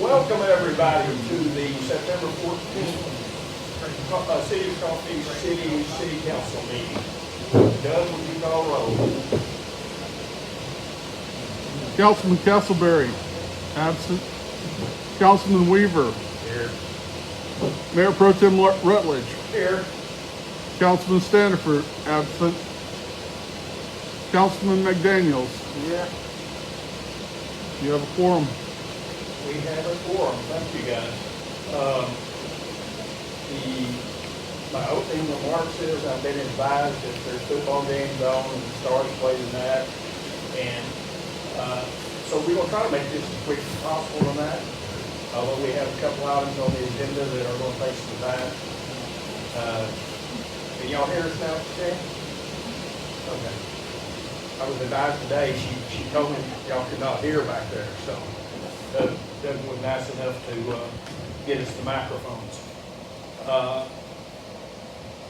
Welcome everybody to the September 14th City of Coffee City Council meeting. Doug, would you call roll? Councilman Castleberry, absent. Councilman Weaver. Here. Mayor Pro Tem Rutledge. Here. Councilman Standiford, absent. Councilman McDaniels. Yeah. You have a quorum. We have a quorum. Thank you, guys. My opening remarks is I've been advised that there's football games on and the Stars play tonight. And so we're going to try to make this as quick as possible tonight. Although we have a couple items on the agenda that are going to take some time. Can y'all hear us now, Stan? Okay. I was advised today, she told me y'all could not hear back there, so Doug was nice enough to get us the microphones.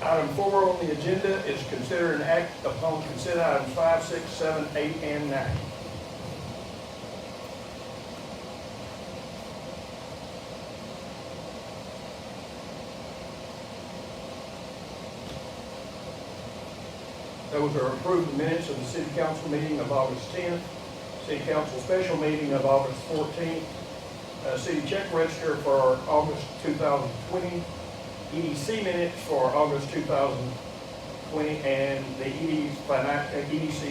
Item 4 on the agenda is consider an act upon consent items 5, 6, 7, 8, and 9. Those are approved minutes of the City Council meeting of August 10th, City Council special meeting of August 14th, City check register for August 2020, EDC minutes for August 2020, and the EDC's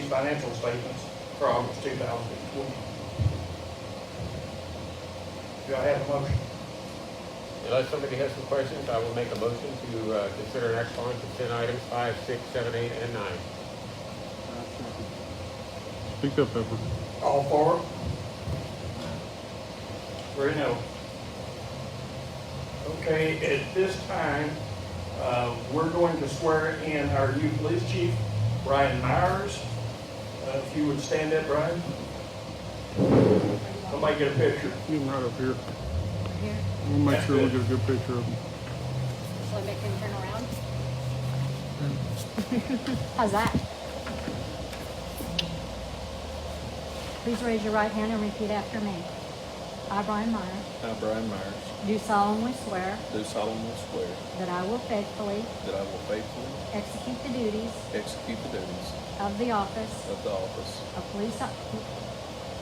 financial statements for August 2020. Do I have a motion? Unless somebody has some questions, I will make a motion to consider an action on consent items 5, 6, 7, 8, and 9. Speak up, Pepper. All for? 3-0. Okay, at this time, we're going to swear in our new police chief, Brian Myers. If you would stand up, Brian. Somebody get a picture. Get him right up here. Here, We'll make That's sure we good. get a good picture of him. so I make him turn around. How's that? Please raise your right hand and repeat after me. I, Brian Myers, I, Brian Myers, do solemnly swear do solemnly swear that I will faithfully that I will faithfully execute the duties execute the duties of the office of the office of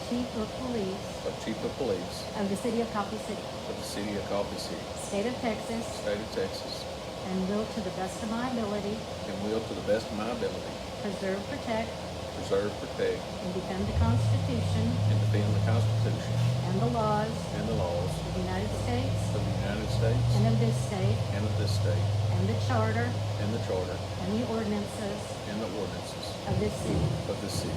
Chief of Police of Chief of Police of the City of Coffee City, of the City of Coffee City, State of Texas, State of Texas, and will to the best of my ability and will to the best of my ability preserve, protect, preserve, protect, and defend the Constitution and defend the Constitution and the laws and the laws of the United States of the United States and of this state, and of this state, and the charter and the charter and the ordinances and the ordinances of this city. of this city.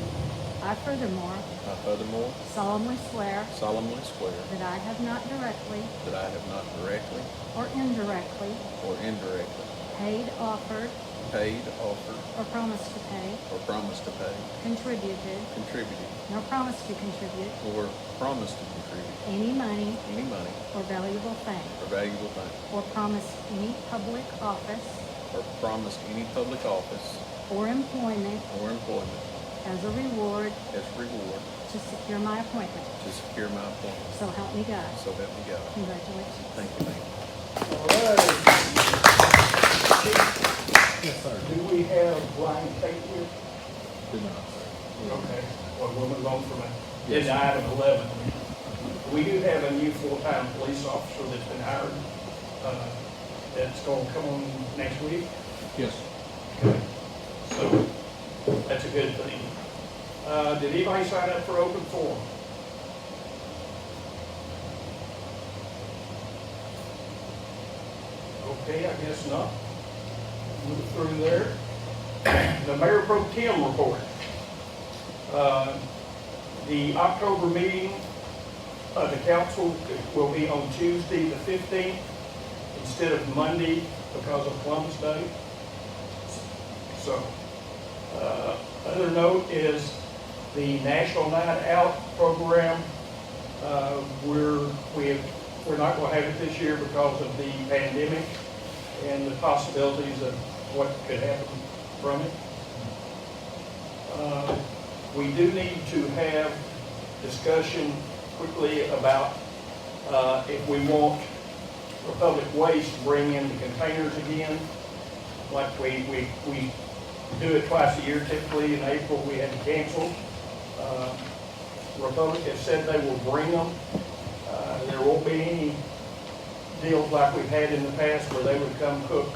I furthermore I furthermore solemnly swear solemnly swear that I have not directly that I have not directly or indirectly or indirectly paid, offered, paid, offered, or promised to pay, or promised to pay, contributed, contributed, nor promised to contribute or promised to contribute any money any money or valuable thing, or valuable thing, or promised any public office or promised any public office or employment or employment as a reward as reward to secure my appointment. to secure my appointment. So help me God. So help me God. Congratulations. Thank you, ma'am. All right. Yes, sir. Do we have Brian Tate here? Good enough. Okay, well, we'll move on from Yes. agenda item 11. We do have a new full-time police officer that's been hired. That's going to come on next week. Yes. Okay. So that's a good thing. Did anybody sign up for open forum? Okay, I guess not. Move through there. The Mayor Pro Tem report. The October meeting of the council will be on Tuesday the 15th instead of Monday because of Columbus Day. So, other note is the National Night Out program. We're not going to have it this year because of the pandemic and the possibilities of what could happen from it. We do need to have discussion quickly about if we want Republic Waste to bring in the containers again. Like we do it twice a year typically. In April, we had to cancel. Republic has said they will bring them. There won't be any deals like we've had in the past where they would come cook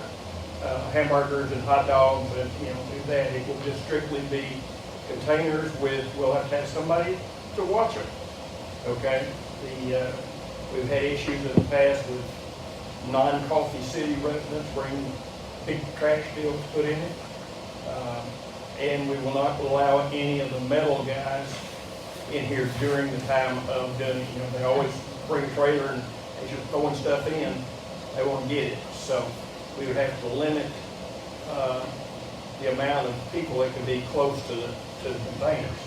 hamburgers and hot dogs and, do that. It will just strictly be containers with, we'll have to have somebody to watch them. Okay? We've had issues in the past with non-Coffee City residents bringing big trash deals put in it. And we will not allow any of the metal guys in here during the time of doing it. They always bring a trailer and as you're throwing stuff in, they won't get it. So we would have to limit the amount of people that can be close to the containers.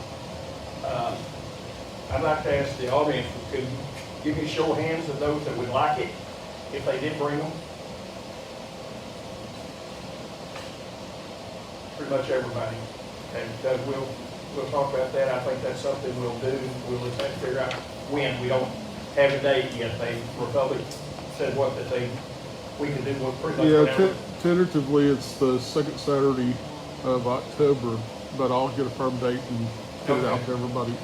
I'd like to ask the audience, could you give me a show of hands of those that would like it if they did bring them? Pretty much everybody. Okay, Doug, we'll talk about that. I think that's something we'll do. We'll just have to figure out when. We don't have a date yet. Republic said that we can do what pretty much whatever. Tentatively, it's the second Saturday of October, but I'll get a firm date and get it out to everybody.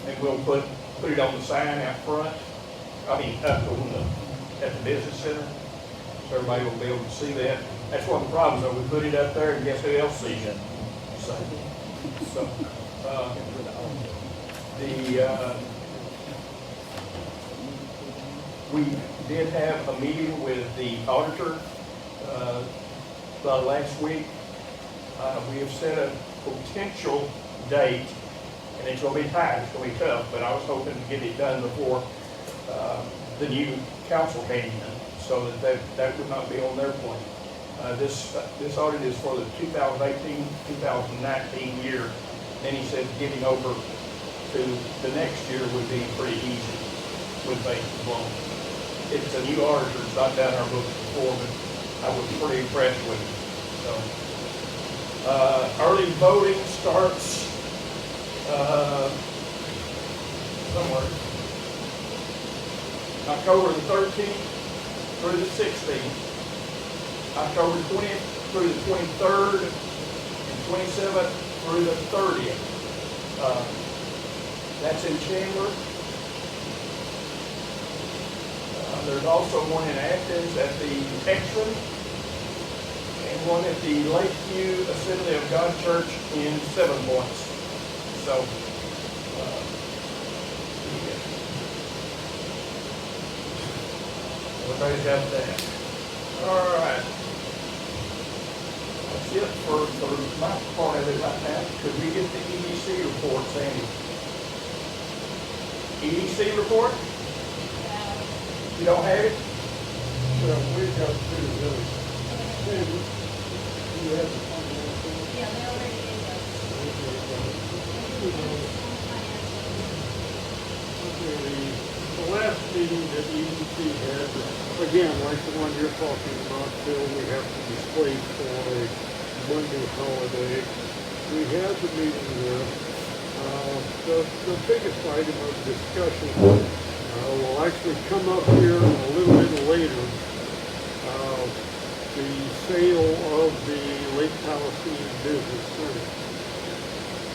And we'll put it on the sign out front. Up at the business center, so everybody will be able to see that. That's one of the problems, though. We put it up there, and guess who else sees it? So we did have a meeting with the auditor last week. We have set a potential date, and it's going to be tight. It's going to be tough, but I was hoping to get it done before the new council came in, so that would not be on their plate. This audit is for the 2018-2019 year. And he said getting over to the next year would be pretty easy with bases blown. It's a new auditor. It's not done our books before, but I was pretty impressed with it. So early voting starts somewhere. October the 13th through the 16th. October 20th through the 23rd, and 27th through the 30th. That's in Chandler. There's also one in Athens at the Texan, and one at the Lakeview Assembly of God Church in 7 Points. So, everybody's got that. All right. That's it for my part of it right now. Could we get the EDC report, Sandy? EDC report? You don't have it? Well, we've got two really. Sandy, you have the Yeah, they already did that. the last meeting that EDC had, again, like the one you're talking about, Phil, we have to display for a Monday holiday. We had the meeting there. The biggest item of discussion will actually come up here a little bit later. The sale of the Lake Palisades Business Center.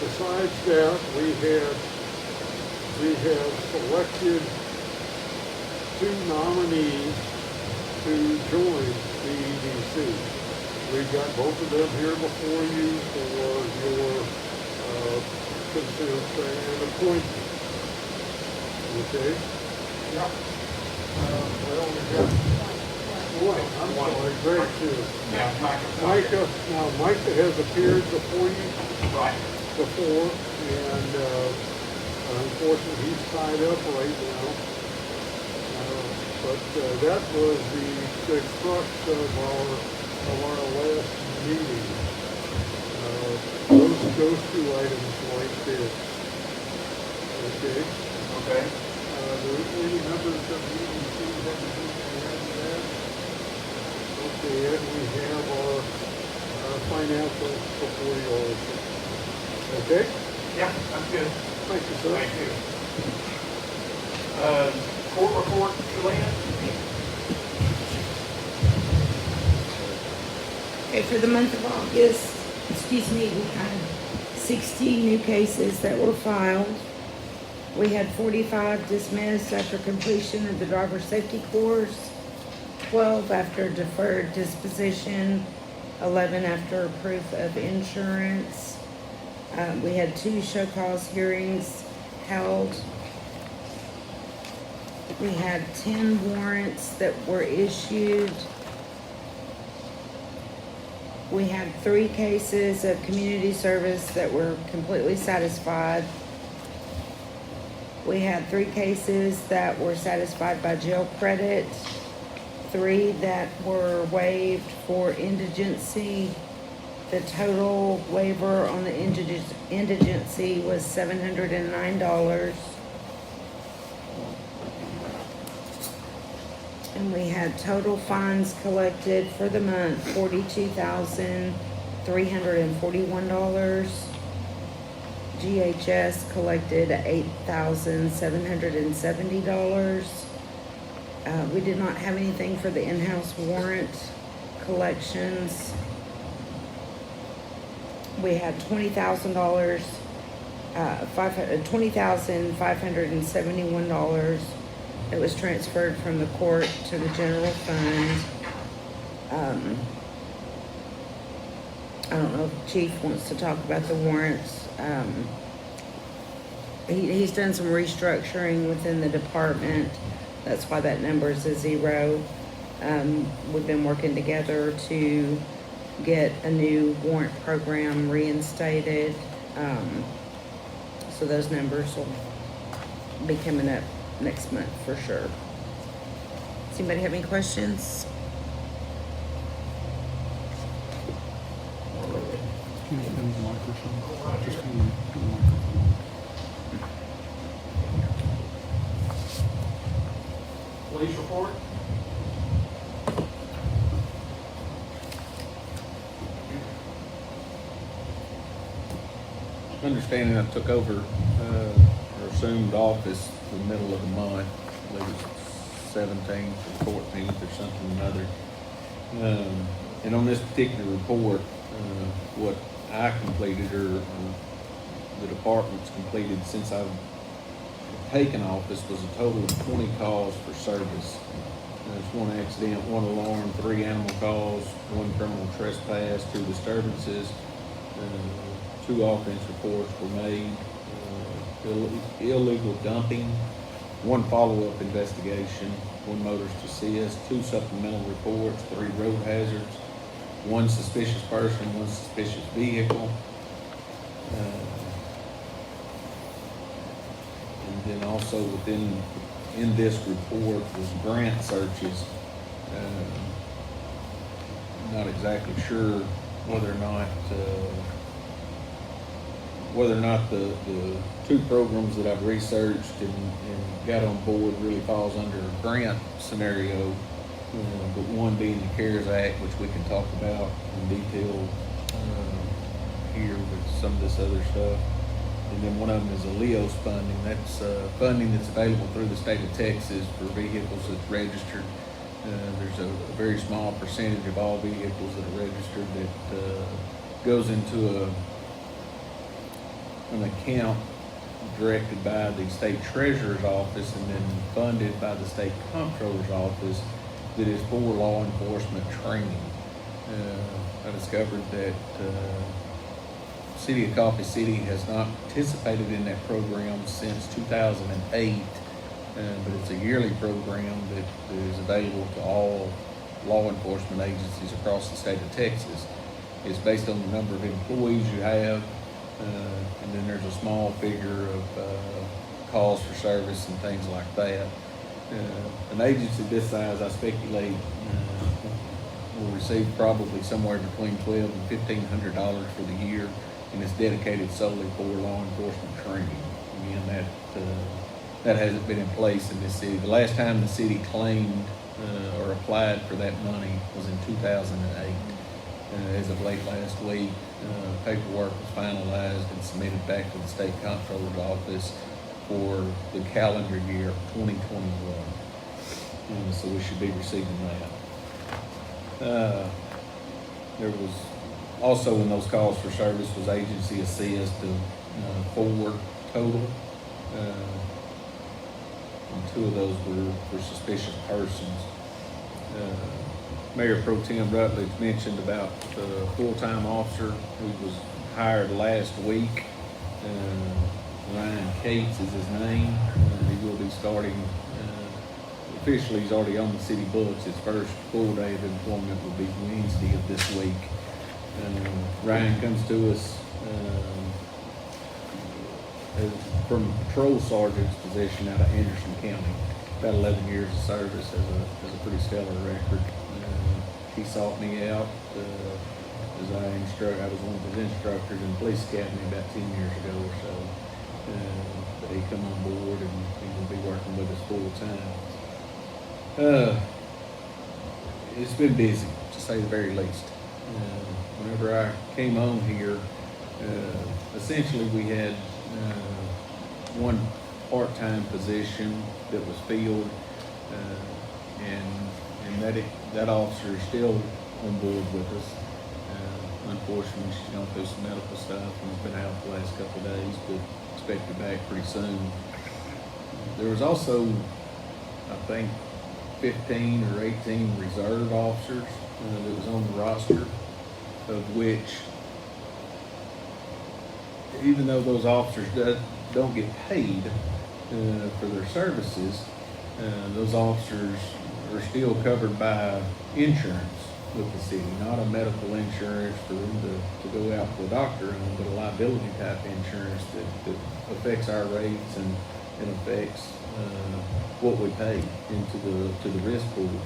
Besides that, we have selected 2 nominees to join the EDC. We've got both of them here before you for your consent and appointment. Okay? Yeah. Well, we've got one. I'm sorry, Greg too. Yeah, Micah, now Micah has appeared before you Right. before, and unfortunately he's tied up right now. But that was the crux of our last meeting. Those 2 items like this. Okay. Okay. Any members of the EDC have anything to add to that? Okay, and we have our financials before you also. Okay? Yeah, that's good. Thank you, sir. Thank you. Court report, Julianne? Okay, for the month of August, we had 60 new cases that were filed. We had 45 dismissed after completion of the driver's safety course, 12 after deferred disposition, 11 after proof of insurance. We had 2 show cause hearings held. We had 10 warrants that were issued. We had 3 cases of community service that were completely satisfied. We had 3 cases that were satisfied by jail credit, 3 that were waived for indigency. The total waiver on the indigency was $709. And we had total fines collected for the month, $42,341. GHS collected $8,770. We did not have anything for the in-house warrant collections. We had $20,571 that was transferred from the court to the general fund. I don't know if Chief wants to talk about the warrants. He's done some restructuring within the department. That's why that number is a 0. We've been working together to get a new warrant program reinstated. So those numbers will be coming up next month for sure. Does anybody have any questions? Can you hand the microphone? Just hand the microphone. Police report? Understanding I took over, or assumed office the middle of the month, I believe it's 17th or 14th or something or another. And on this particular report, what I completed or the department's completed since I've taken office was a total of 20 calls for service. There's 1 accident, 1 alarm, 3 animal calls, 1 criminal trespass, 2 disturbances, 2 offense reports were made, illegal dumping, 1 follow-up investigation, 1 motorist assist, 2 supplemental reports, 3 road hazards, 1 suspicious person, 1 suspicious vehicle. And then also in this report was grant searches. Not exactly sure whether or not the 2 programs that I've researched and got on board really falls under a grant scenario, but one being the CARES Act, which we can talk about in detail here with some of this other stuff. And then one of them is a LEOS funding. That's funding that's available through the state of Texas for vehicles that's registered. There's a very small percentage of all vehicles that are registered that goes into an account directed by the state treasurer's office and then funded by the state comptroller's office that is for law enforcement training. I discovered that City of Coffee City has not participated in that program since 2008, but it's a yearly program that is available to all law enforcement agencies across the state of Texas. It's based on the number of employees you have, and then there's a small figure of calls for service and things like that. An agency this size, I speculate, will receive probably somewhere between $1,200 and $1,500 for the year, and it's dedicated solely for law enforcement training. Again, that hasn't been in place in this city. The last time the city claimed or applied for that money was in 2008. As of late last week, Paperwork was finalized and submitted back to the state comptroller's office for the calendar year of 2021. So we should be receiving that. There was also in those calls for service was agency assist of 4 total. And 2 of those were for suspicious persons. Mayor Pro Tem Rutledge mentioned about the full-time officer who was hired last week. Ryan Cates is his name. He will be starting, officially he's already on the city books. His first full day of employment will be Wednesday of this week. Ryan comes to us from a patrol sergeant's position out of Anderson County. About 11 years of service, has a pretty stellar record. He sought me out as I was one of his instructors in the police academy about 10 years ago or so. But he come on board and he will be working with us full time. It's been busy, to say the very least. Whenever I came on here, essentially we had one part-time position that was filled, and that officer is still on board with us. Unfortunately, she's gone through some medical stuff and has been out the last couple of days, but expected back pretty soon. There was also, I think, 15 or 18 reserve officers that was on the roster, of which, even though those officers don't get paid for their services, those officers are still covered by insurance with the city, not a medical insurance for them to go out to a doctor on, but a liability type insurance that affects our rates and affects what we pay into the risk pool.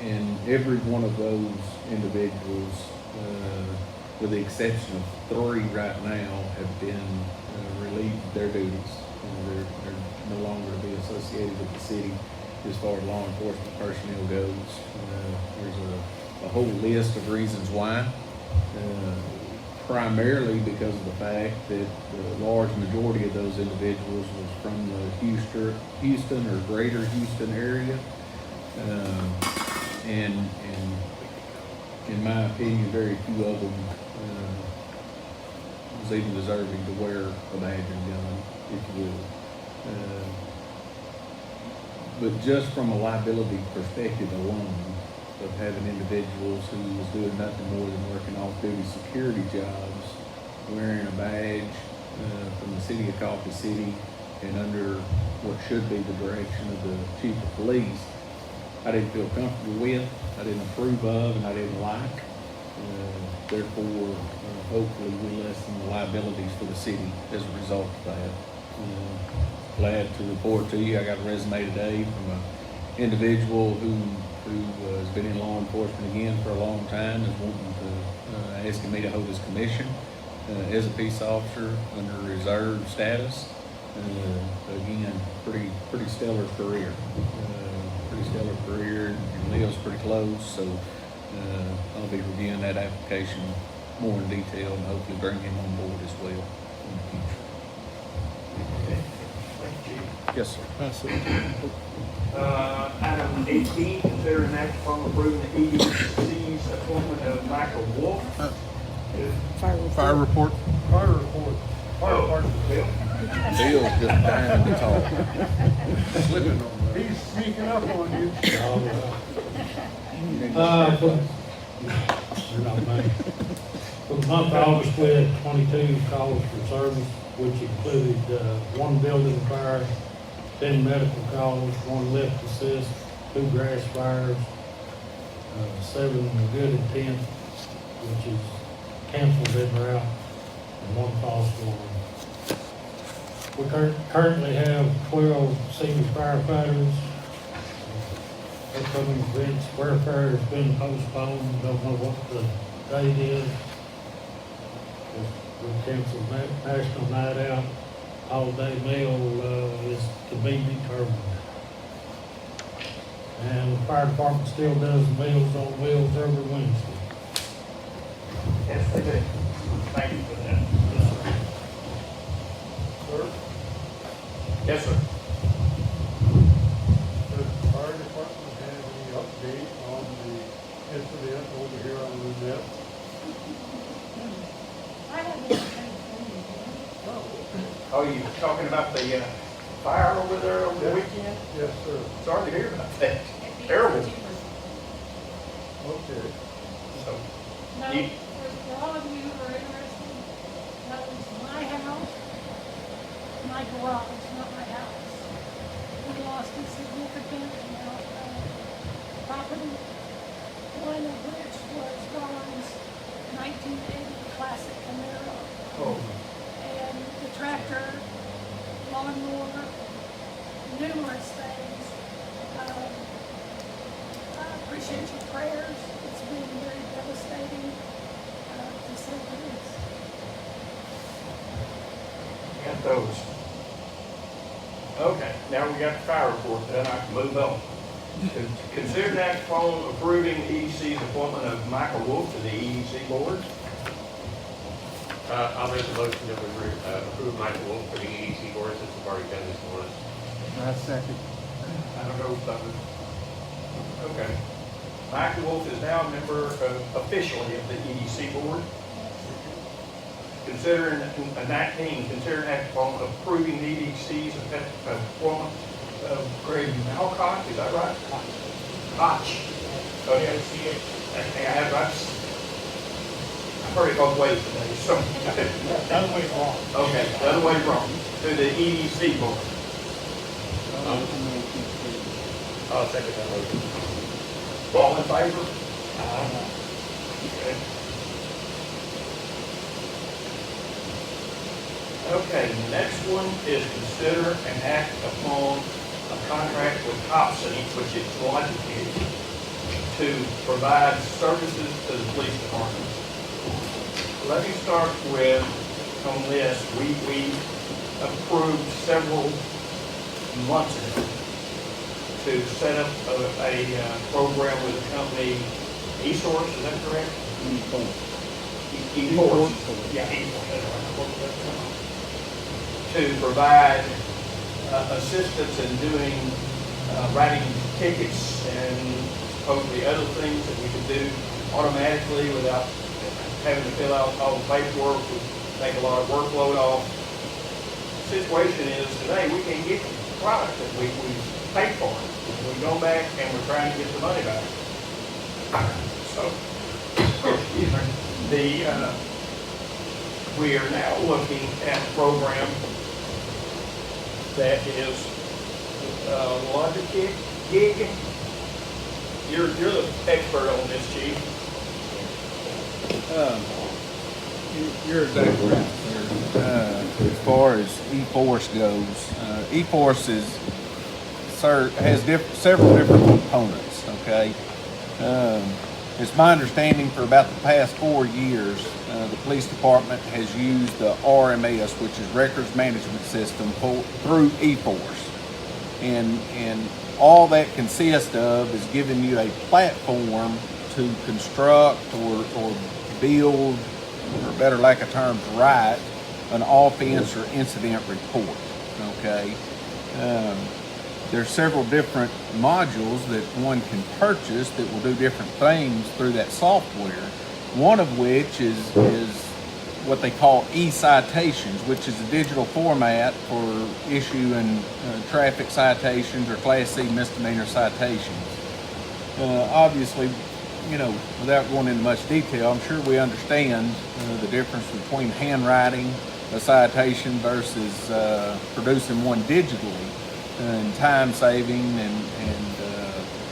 And every one of those individuals, with the exception of 3 right now, have been relieved of their duties. They're no longer to be associated with the city as far as law enforcement personnel goes. There's a whole list of reasons why. Primarily because of the fact that the large majority of those individuals was from the Houston or greater Houston area. And in my opinion, very few of them was even deserving to wear a badge and gun, if you will. But just from a liability perspective alone, of having individuals who was doing nothing more than working off-duty security jobs, wearing a badge from the city of Coffee City and under what should be the direction of the chief of police, I didn't feel comfortable with, I didn't approve of, and I didn't like. Therefore, hopefully we lessen the liabilities for the city as a result of that. Glad to report to you, I got a resume today from an individual who has been in law enforcement again for a long time, is wanting to, asking me to hold his commission as a peace officer under reserve status. Again, pretty stellar career. And lives pretty close, so I'll be reviewing that application more in detail and hopefully bring him on board as well in the future. Thank you. Yes, sir. Pass it. Item 18, consider an act upon approving the EDC's appointment of Michael Wolf. Fire report. Fire report. Fire department. Bill? Bill's just dying to talk. Slipping on that. He's sneaking up on you. For the month of August, we had 22 calls for service, which included 1 building fire, 10 medical calls, 1 lift assist, 2 grass fires, 7 good intent, which is canceled en route, and 1 false alarm. We currently have 12 senior firefighters. Upcoming events, square fair has been postponed, don't know what the date is. We canceled National Night Out, holiday meal is to be determined. And the fire department still does Meals on Wheels every Wednesday. Yes, they do. Thank you for that. Sir, Yes, sir. does the fire department have any update on the incident over here on Lunette? I haven't been trained. Oh, you talking about the fire over there over the weekend? Yes, sir. Sorry to hear about that. Terrible. Okay. So, No, You- for all of you who are interested, that was my house, my garage, not my house. We lost a significant amount of property, one of which was Ron's 1980 classic Camaro. oh, And the tractor, lawnmower, numerous things. I appreciate your prayers. It's been very devastating, to say the least. got those. Okay, now we got the fire report, then I can move on. Consider an act upon approving EDC's appointment of Michael Wolf to the EDC board. I'll make a motion that we approve Michael Wolf for the EDC board since we've already done this once. I don't know if that was, okay. Michael Wolf is now a member officially of the EDC board. Consider an act upon approving the EDC's appointment of Greg Malcott, is that right? Koch. Okay, I have, I've heard it both ways today, so. The other way wrong. Okay, the other way wrong, to the EDC board. I'll second that motion. All in favor? Okay. Okay, the next one is consider an act upon a contract with Hobson, which is Logitech, to provide services to the police department. Let me start with, on this, we approved several months ago to set up a program with the company eSource, is that correct? eForce. Yeah, eForce, that's right. To provide assistance in doing, writing tickets and supposedly other things that we could do automatically without having to fill out all the paperwork, would take a lot of workload off. The situation is today, we can't get the product that we paid for. We go back and we're trying to get the money back. So, excuse me, we are now looking at a program that is Logitech Gig. You're the expert on this, Chief. You're exactly right, sir. As far as eForce goes, eForce has several different components, okay? It's my understanding for about the past 4 years, the police department has used the RMS, which is Records Management System, through eForce. And all that consists of is giving you a platform to construct or build, or better lack of terms, write an offense or incident report, okay? There's several different modules that one can purchase that will do different things through that software. One of which is what they call e-citations, which is a digital format for issuing traffic citations or Class C misdemeanor citations. Obviously, you know, without going into much detail, I'm sure we understand the difference between handwriting a citation versus producing one digitally, and time saving and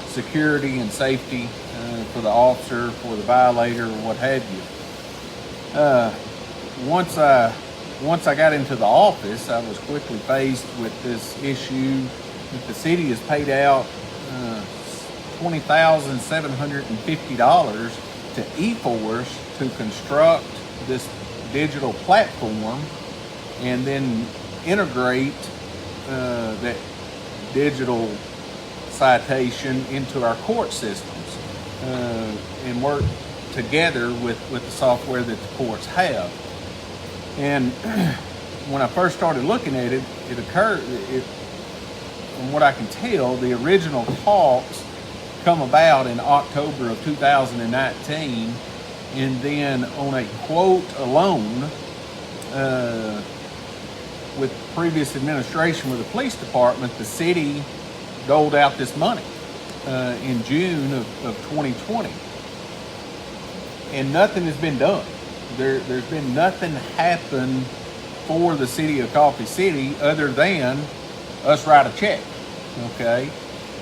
security and safety for the officer, for the violator, or what have you. Once I got into the office, I was quickly faced with this issue that the city has paid out $20,750 to eForce to construct this digital platform and then integrate that digital citation into our court systems. And together with the software that the courts have. And when I first started looking at it, from what I can tell, the original talks come about in October of 2019, and then on a quote alone, with previous administration with the police department, the city doled out this money in June of 2020. And nothing has been done. There's been nothing happen for the city of Coffee City other than us write a check, okay?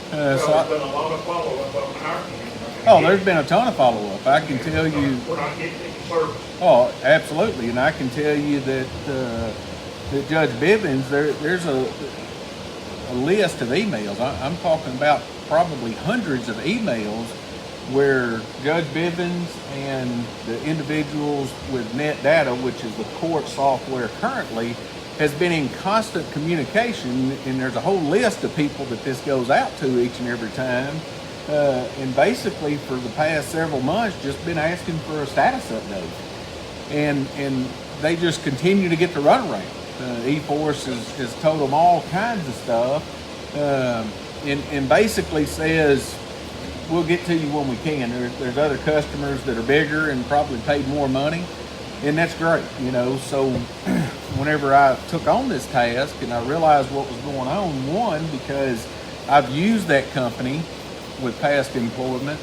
There's been a lot of follow-up on our end. Oh, there's been a ton of follow-up. I can tell you. We're not getting any service. Oh, absolutely, and I can tell you that that Judge Bivens, there's a list of emails. I'm talking about probably hundreds of emails where Judge Bivens and the individuals with NetData, which is the court software currently, has been in constant communication, and there's a whole list of people that this goes out to each and every time. And basically for the past several months just been asking for a status update. And they just continue to get the runaround. eForce has told them all kinds of stuff, and basically says, we'll get to you when we can. There's other customers that are bigger and probably paid more money, and that's great, you know. So whenever I took on this task and I realized what was going on, one, because I've used that company with past employment,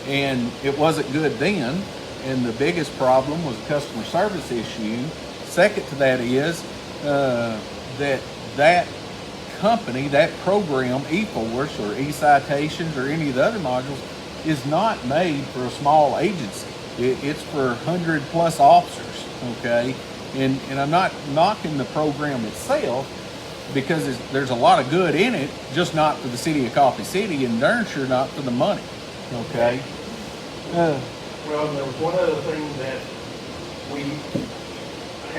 and it wasn't good then, and the biggest problem was a customer service issue. Second to that is that company, that program, eForce or eCitations or any of the other modules, is not made for a small agency. It's for 100+ officers, okay? And I'm not knocking the program itself, because there's a lot of good in it, just not for the city of Coffee City, and darn sure not for the money, okay? Well, there was one other thing that we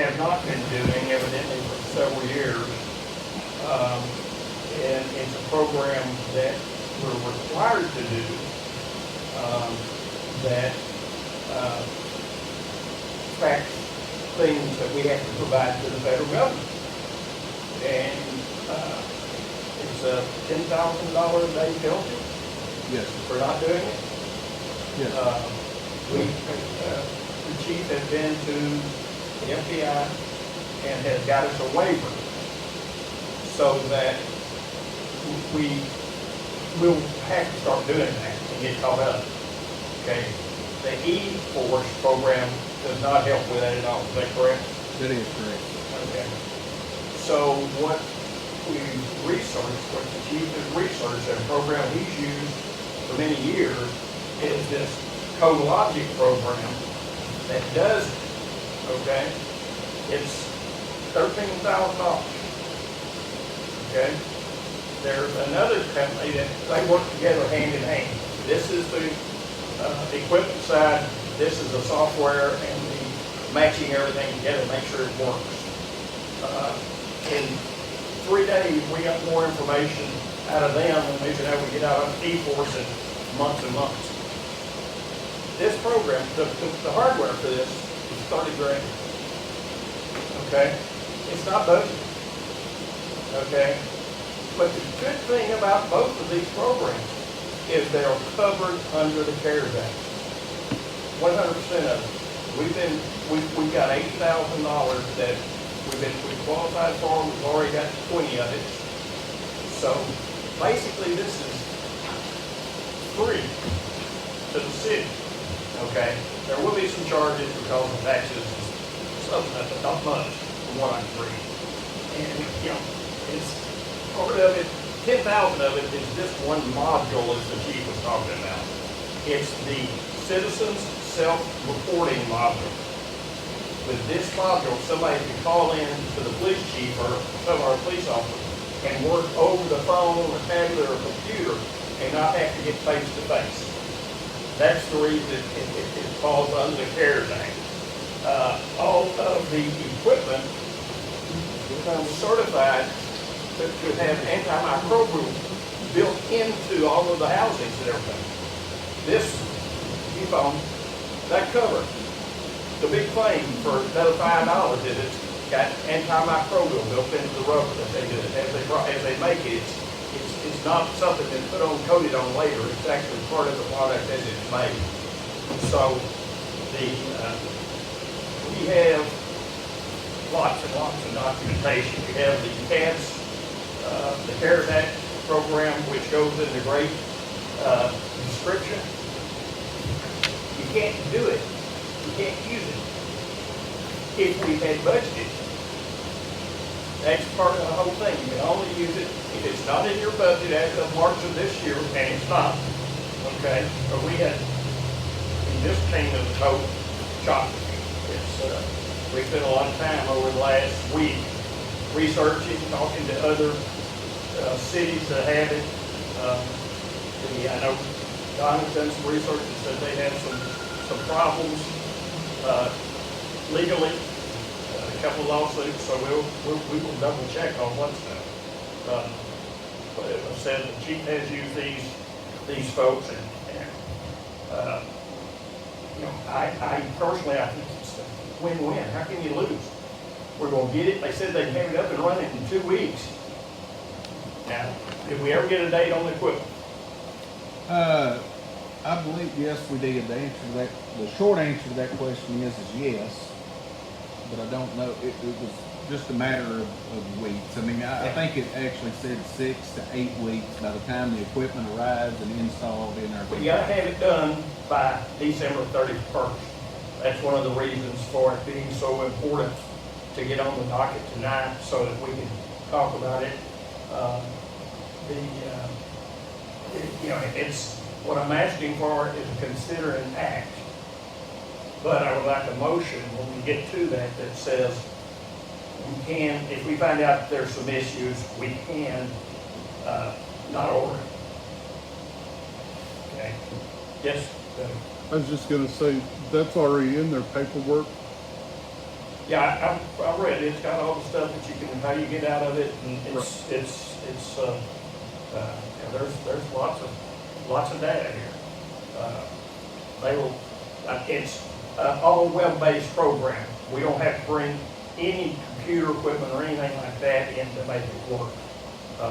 have not been doing evidently for several years, and it's a program that we're required to do, that tracks things that we have to provide to the federal government. And it's a $10,000 a day penalty Yes. for not doing it. Yes. The chief has been to the FBI and has got us a waiver so that we will have to start doing that and get caught up. Okay. The eForce program does not help with that at all. Is that correct? That is correct. Okay. So what we researched, what the chief has researched, a program he's used for many years, is this CodeLogic program that does it, okay? It's $13,000, okay? There's another company that they work together hand in hand. This is the equipment side, this is the software and the matching everything together, make sure it works. In 3 days, we got more information out of them than we've been able to get out of eForce in months and months. This program, the hardware for this is $30 grand. Okay? It's not budgeted. Okay? But the good thing about both of these programs is they're covered under the CARES Act. 100% of it. We've got $80,000 that we qualified for. We've already got 20 of it. So basically, this is free to the city. Okay, there will be some charges because of taxes and stuff, but not much from what I can read. And you know, it's part of it. 10,000 of it is just one module, as the chief was talking about. It's the citizens self-reporting module. With this module, somebody can call in to the police chief or some of our police officers and work over the phone or tablet or computer and not have to get face to face. That's the reason it falls under the CARES Act. All of the equipment becomes certified to have antimicrobial built into all of the housings and everything. This phone That cover. The big thing for another $5 is it's got antimicrobial built into the rubber that they do. As they make it, it's not something that's put on, coated on later. It's actually part of the product as it's made. So we have lots and lots of documentation. We have the the CARES Act program, which goes into great description. You can't do it. You can't use it if we had budgeted. That's part of the whole thing. You can only use it if it's not in your budget as of March of this year, and it's not. Okay? But we had, in this kingdom, total shock. We spent a lot of time over the last week researching, talking to other cities that have it. I know Don has done some research and said they had some problems legally, a couple of lawsuits, so we will double check on what stuff. But as I said, the chief has used these folks, and I personally, I think it's a win-win. How can you lose? We're gonna get it. They said they can have it up and running in 2 weeks. Now, did we ever get a date on the equipment? I believe, yes, we did. The answer to that, the short answer to that question is yes, but I don't know, it was just a matter of weeks. I mean, I think it actually said 6 to 8 weeks by the time the equipment arrives and installed in our. We gotta have it done by December 31st. That's one of the reasons for it being so important to get on the docket tonight so that we can talk about it. It's, what I'm asking for is a consider an act. But I would like a motion when we get to that says we can, if we find out that there's some issues, we can not order it. Okay? Yes? I was just gonna say, that's already in their paperwork. Yeah, I read it. It's got all the stuff that you can, how you get out of it, and there's lots of data here. They will. It's all web-based program. We don't have to bring any computer equipment or anything like that in to make it work.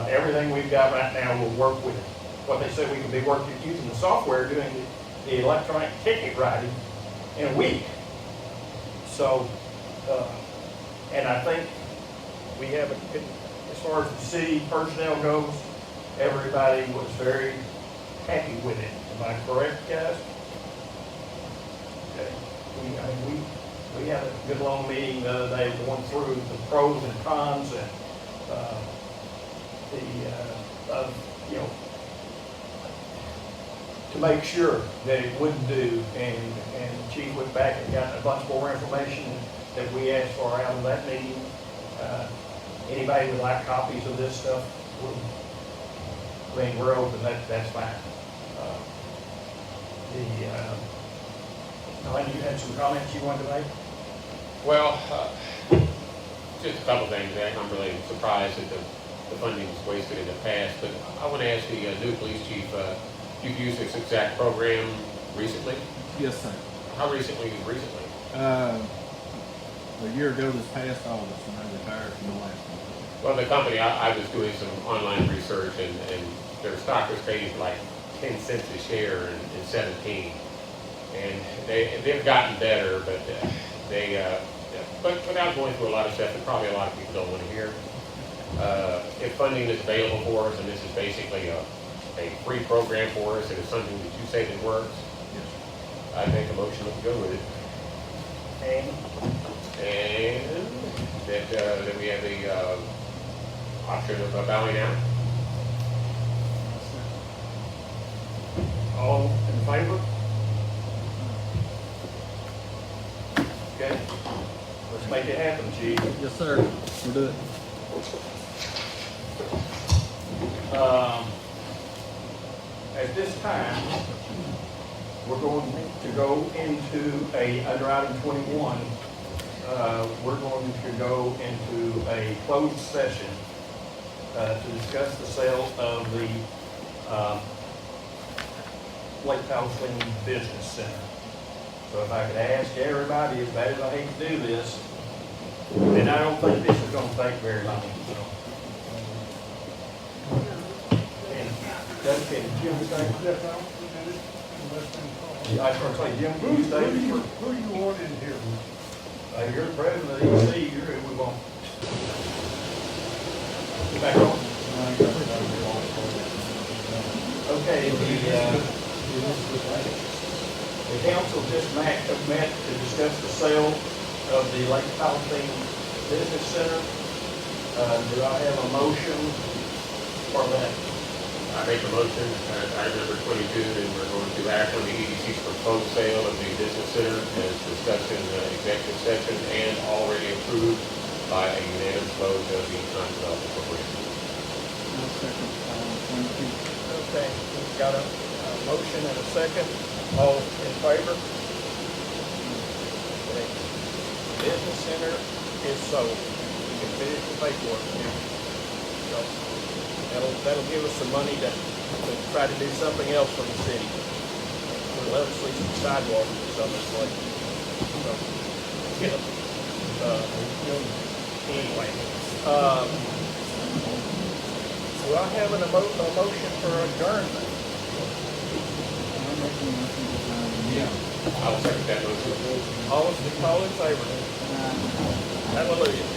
Everything we've got right now will work with it. What they said, we can be working using the software, doing the electronic ticket writing in a week. So, and I think we have, as far as the city personnel goes, everybody was very happy with it. Am I correct, guys? Okay. We had a good long meeting the other day going through the pros and cons and to make sure that it wouldn't do. And the chief went back and got a bunch more information that we asked for out of that meeting. Anybody would like copies of this stuff, we're open, that's fine. Glenn, you had some comments you wanted to make? Well, just a couple things. I'm really surprised that the funding was wasted in the past, but I want to ask the new police chief, you've used this exact program recently? Yes, sir. How recently? A year ago this past August when I retired from the last one. Well, the company, I was doing some online research, and their stock was trading like 10 cents a share in 17. And they've gotten better, but but without going through a lot of stuff that probably a lot of people don't want to hear. If funding is available for us, and this is basically a free program for us, and it's something that you say that works, I make a motion to go with it. And that we have the option of bowing out. All in favor? Okay, let's make it happen, chief. Yes, sir. We'll do it. At this time, we're going to go into under item 21, we're going to go into a closed session to discuss the sale of the Lake Palestine Business Center. So if I could ask everybody, as bad as I hate to do this, and I don't think this is gonna take very long, so. And Doug, can Jim stay? Yeah, I was gonna say, Jim, can you stay? Who you want in here? You're the president of the EC, you're who we want. You back on? Okay, the council just met to discuss the sale of the Lake Palatine Business Center. Do I have a motion for that? I make a motion, item number 22, and we're going to act on the EDC's proposed sale of the business center as discussed in the executive session and already approved by a unanimous vote of the Economic Development Corporation. Okay, we've got a motion and a second. All in favor? Okay. Business center is sold. We can finish the paperwork now. So that'll give us some money to try to do something else for the city. We'll let us see some sidewalks or something like. So, you know, anyway, do I have a motion for adjournment? I'll second that motion. All in favor? Hallelujah.